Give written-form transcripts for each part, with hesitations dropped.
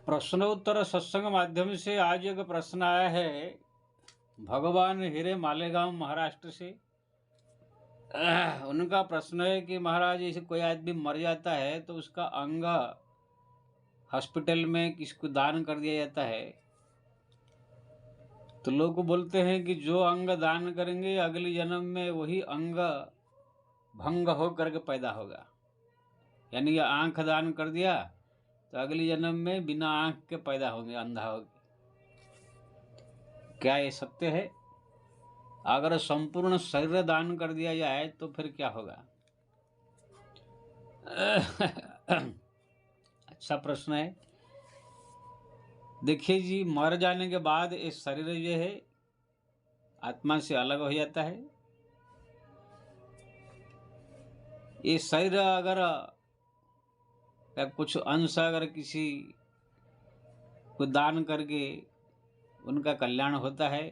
प्रश्नोत्तर सत्संग माध्यम से आज एक प्रश्न आया है भगवान हीरे मालेगांव महाराष्ट्र से। उनका प्रश्न है कि महाराज जैसे कोई आदमी मर जाता है तो उसका अंग हॉस्पिटल में किसको दान कर दिया जाता है। तो लोग बोलते हैं कि जो अंग दान करेंगे अगले जन्म में वही अंग भंग हो करके पैदा होगा। यानी कि आंख दान कर दिया तो अगले जन्म में बिना आंख के पैदा होंगे, अंधा होंगे। क्या ये सत्य है? अगर संपूर्ण शरीर दान कर दिया जाए तो फिर क्या होगा? अच्छा प्रश्न है। देखिए जी, मर जाने के बाद ये शरीर जो है आत्मा से अलग हो जाता है। ये शरीर अगर या कुछ अंश अगर किसी को दान करके उनका कल्याण होता है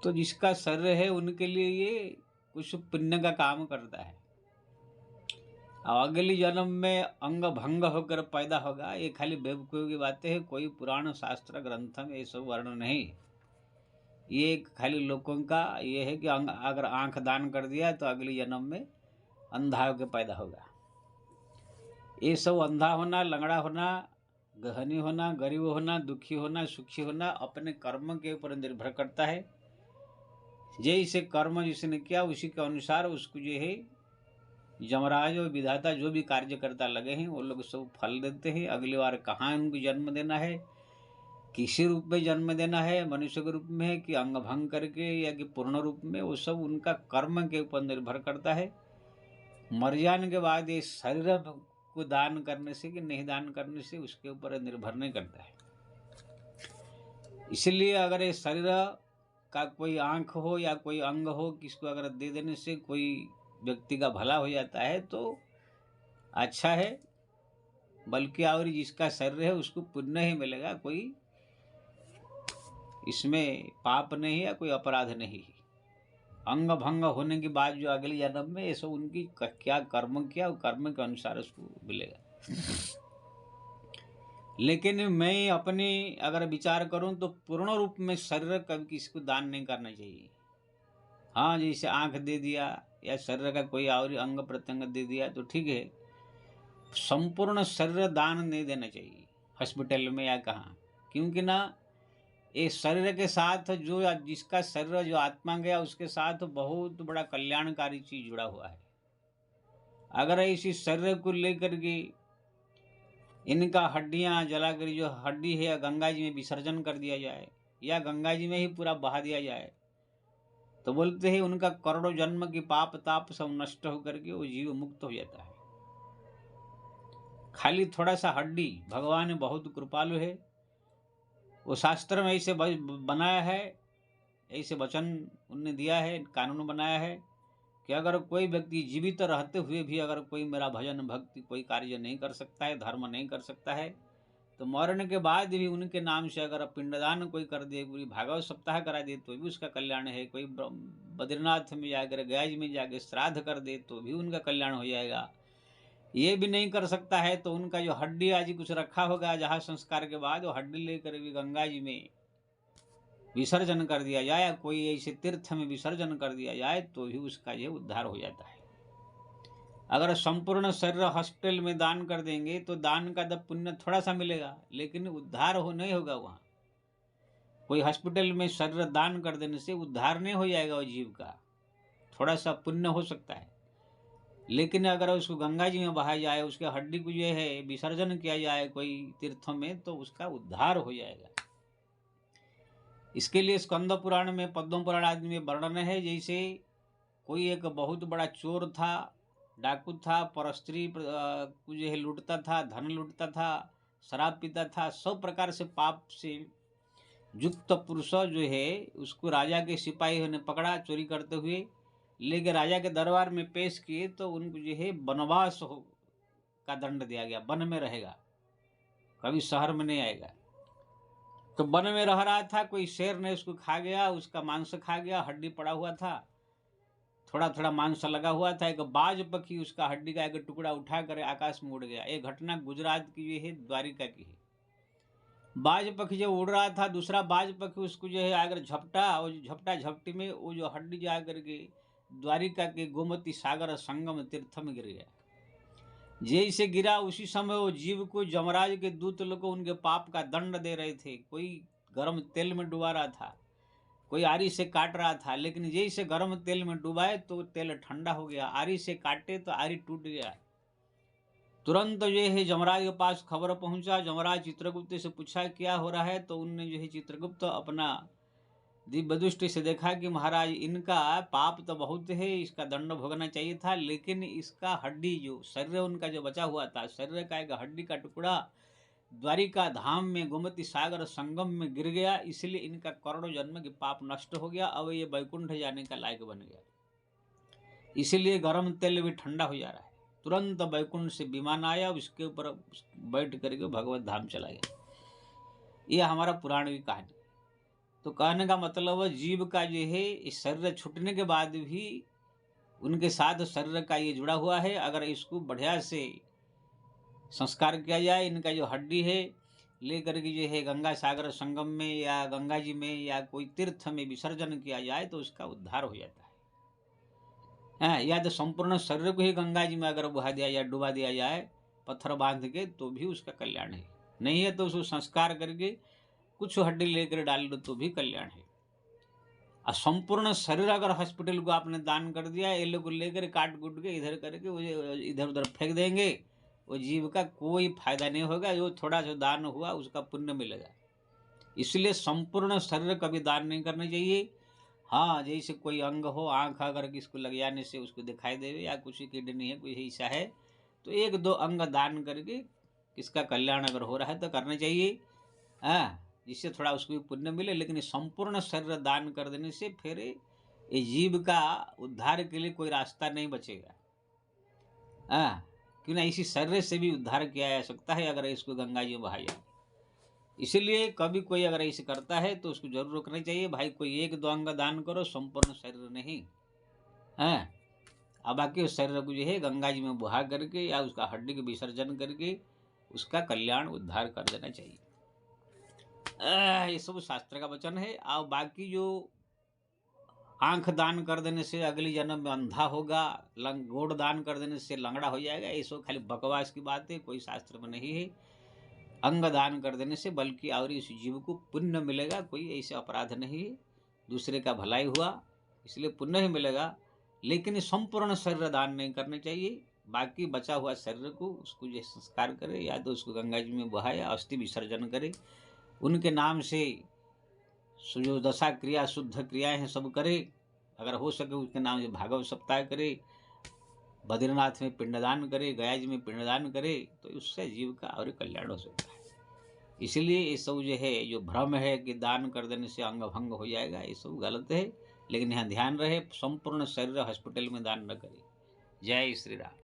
तो जिसका शरीर है उनके लिए ये कुछ पुण्य का काम करता है। अगले जन्म में अंग भंग होकर पैदा होगा, ये खाली बेवकूफ़ी की बातें हैं। कोई पुराण शास्त्र ग्रंथ में ये सब वर्णन नहीं। ये खाली लोगों का ये है कि अगर आंख दान कर दिया तो अगले जन्म में अंधा होकर पैदा होगा। ये सब अंधा होना, लंगड़ा होना, गहनी होना, गरीब होना, दुखी होना, सुखी होना अपने कर्म के ऊपर निर्भर करता है। जैसे कर्म जिसने किया उसी के अनुसार उसको जो है यमराज और विधाता जो भी कार्यकर्ता लगे हैं वो लोग सब फल देते हैं। अगली बार कहाँ उनको जन्म देना है, किसी रूप में जन्म देना है, मनुष्य के रूप में है कि अंग भंग करके या कि पूर्ण रूप में, वो सब उनका कर्म के ऊपर निर्भर करता है। मर जाने के बाद ये शरीर को दान करने से कि नहीं दान करने से उसके ऊपर निर्भर नहीं करता है। इसलिए अगर ये शरीर का कोई आंख हो या कोई अंग हो किसको अगर दे देने से कोई व्यक्ति का भला हो जाता है तो अच्छा है, बल्कि और जिसका शरीर है उसको पुण्य ही मिलेगा। कोई इसमें पाप नहीं है, कोई अपराध नहीं है। अंग भंग होने के बाद जो अगले जन्म में ये सब उनकी क्या कर्म किया, वो कर्म के अनुसार उसको मिलेगा। लेकिन मैं अपनी अगर विचार करूं तो पूर्ण रूप में शरीर कभी किसी को दान नहीं करना चाहिए। हाँ, जैसे आंख दे दिया या शरीर का कोई और अंग प्रत्यंग दे दिया तो ठीक है। संपूर्ण शरीर दान नहीं देना चाहिए हॉस्पिटल में या कहाँ, क्योंकि ना ये शरीर के साथ जो जिसका शरीर जो आत्मा गया उसके साथ बहुत बड़ा कल्याणकारी चीज जुड़ा हुआ है। अगर इसी शरीर को लेकर के इनका हड्डियां जलाकर जो हड्डी है गंगा जी में विसर्जन कर दिया जाए या गंगा जी में ही पूरा बहा दिया जाए तो बोलते हैं उनका करोड़ों जन्म की पाप ताप सब नष्ट होकर के वो जीव मुक्त हो जाता है। खाली थोड़ा सा हड्डी, भगवान बहुत कृपालु है। वो शास्त्र में ऐसे बनाया है, ऐसे वचन उनने दिया है, कानून बनाया है कि अगर कोई व्यक्ति जीवित रहते हुए भी अगर कोई मेरा भजन भक्ति कोई कार्य नहीं कर सकता है, धर्म नहीं कर सकता है, तो मरने के बाद भी उनके नाम से अगर पिंडदान कोई कर दे, पूरी भागवत सप्ताह करा दे तो भी उसका कल्याण है। कोई बद्रीनाथ में जाकर गया में जाकर श्राद्ध कर दे तो भी उनका कल्याण हो जाएगा। ये भी नहीं कर सकता है तो उनका जो हड्डी आज कुछ रखा होगा जहाँ संस्कार के बाद वो हड्डी लेकर भी गंगा जी में विसर्जन कर दिया जाए, कोई ऐसे तीर्थ में विसर्जन कर दिया जाए तो भी उसका ये उद्धार हो जाता है। अगर संपूर्ण शरीर हॉस्पिटल में दान कर देंगे तो दान का पुण्य थोड़ा सा मिलेगा लेकिन उद्धार नहीं होगा। वहाँ कोई हॉस्पिटल में शरीर दान कर देने से उद्धार नहीं हो जाएगा वो जीव का, थोड़ा सा पुण्य हो सकता है। लेकिन अगर उसको गंगा जी में बहाया जाए, उसके हड्डी को जो है विसर्जन किया जाए कोई तीर्थों में तो उसका उद्धार हो जाएगा। इसके लिए स्कंद पुराण में पद्म पुराण आदि में वर्णन है। जैसे कोई एक बहुत बड़ा चोर था, डाकू था, परस्त्री को जो है लूटता था, धन लूटता था, शराब पीता था, सब प्रकार से पाप से युक्त पुरुष जो है उसको राजा के सिपाही ने पकड़ा चोरी करते हुए, लेके राजा के दरबार में पेश किए तो उनको जो है वनवास का दंड दिया गया। वन में रहेगा, कभी शहर में नहीं आएगा। तो वन में रह रहा था, कोई शेर ने उसको खा गया, उसका मांस खा गया, हड्डी पड़ा हुआ था। थोड़ा थोड़ा मांस लगा हुआ था। एक बाज पक्षी उसका हड्डी का एक टुकड़ा उठा कर आकाश में उड़ गया। ये घटना गुजरात की जो है द्वारिका की है। बाज पक्षी जब उड़ रहा था, दूसरा बाज पक्षी उसको जो है आकर झपटा, और झपटा झपटी में वो जो हड्डी जाकर के द्वारिका के गोमती सागर संगम तीर्थ में गिर गया। जैसे गिरा उसी समय वो जीव को जमराज के दूत लोग उनके पाप का दंड दे रहे थे। कोई गर्म तेल में डुबा रहा था, कोई आरी से काट रहा था, लेकिन जैसे गर्म तेल में डुबाए तो तेल ठंडा हो गया, आरी से काटे तो आरी टूट गया। तुरंत जो है जमराज के पास खबर पहुंचा। जमराज चित्रगुप्त से पूछा क्या हो रहा है, तो उनने जो है चित्रगुप्त अपना दिव्य दृष्टि से देखा कि महाराज इनका पाप तो बहुत है, इसका दंड भोगना चाहिए था, लेकिन इसका हड्डी जो शरीर उनका जो बचा हुआ था, शरीर का एक हड्डी का टुकड़ा द्वारिका धाम में गोमती सागर संगम में गिर गया, इसलिए इनका करोड़ों जन्म के पाप नष्ट हो गया। अब ये वैकुंठ जाने का लायक बन गया, इसीलिए गर्म तेल भी ठंडा हो जा रहा है। तुरंत वैकुंठ से विमान आया, उसके ऊपर बैठ करके भगवत धाम चला गया। यह हमारा पुराण की कहानी। तो कहने का मतलब जीव का जो है इस शरीर छूटने के बाद भी उनके साथ शरीर का ये जुड़ा हुआ है। अगर इसको बढ़िया से संस्कार किया जाए, इनका जो हड्डी है लेकर के जो है गंगा सागर संगम में या गंगा जी में या कोई तीर्थ में विसर्जन किया जाए तो उसका उद्धार हो जाता है। या तो संपूर्ण शरीर को ही गंगा जी में अगर बहा दिया या डुबा दिया जाए पत्थर बांध के, तो भी उसका कल्याण है। नहीं है तो उसको संस्कार करके कुछ हड्डी लेकर डाल दो तो भी कल्याण है। और संपूर्ण शरीर अगर हॉस्पिटल को आपने दान कर दिया, ये लोग लेकर काट कूट के इधर करके इधर उधर फेंक देंगे, वो जीव का कोई फायदा नहीं होगा। जो थोड़ा सा दान हुआ उसका पुण्य मिलेगा। इसलिए संपूर्ण शरीर कभी दान नहीं करना चाहिए। हाँ, जैसे कोई अंग हो, आँख अगर किसको लग जाने से उसको दिखाई देवे या कुछ किडनी है, कोई ऐसा है, तो एक दो अंग दान करके किसका कल्याण अगर हो रहा है तो करना चाहिए। जिससे थोड़ा उसको भी पुण्य मिले। लेकिन संपूर्ण शरीर दान कर देने से फिर ये जीव का उद्धार के लिए कोई रास्ता नहीं बचेगा। क्यों ना इसी शरीर से भी उद्धार किया जा सकता है अगर इसको गंगा जी में बहाया जाए। इसलिए कभी कोई अगर ऐसे करता है तो उसको जरूर रोकना चाहिए। भाई कोई एक दो अंग दान करो, संपूर्ण शरीर नहीं। अब बाकी उस शरीर को जो है गंगा जी में बहा करके या उसका हड्डी के विसर्जन करके उसका कल्याण उद्धार कर देना चाहिए। ये सब शास्त्र का वचन है। और बाकी जो आंख दान कर देने से अगली जन्म में अंधा होगा, गोड़ दान कर देने से लंगड़ा हो जाएगा, ये सब खाली बकवास की बात है, कोई शास्त्र में नहीं है। अंग दान कर देने से बल्कि और इस जीव को पुण्य मिलेगा, कोई ऐसे अपराध नहीं है। दूसरे का भलाई हुआ इसलिए पुण्य ही मिलेगा। लेकिन संपूर्ण शरीर दान नहीं करना चाहिए। बाकी बचा हुआ शरीर को उसको जो संस्कार करे, या तो उसको गंगा जी में बहाए, अस्थि विसर्जन करे, उनके नाम से जो दशा क्रिया शुद्ध क्रियाएं हैं सब करे। अगर हो सके उसके नाम से भागवत सप्ताह करे, बद्रीनाथ में पिंडदान करे, गया जी में पिंडदान करे, तो उससे जीव का और कल्याण हो सकता है। इसलिए ये सब जो है जो भ्रम है कि दान कर देने से अंग भंग हो जाएगा, ये सब गलत है। लेकिन यहाँ ध्यान रहे संपूर्ण शरीर हॉस्पिटल में दान न करे। जय श्री राम।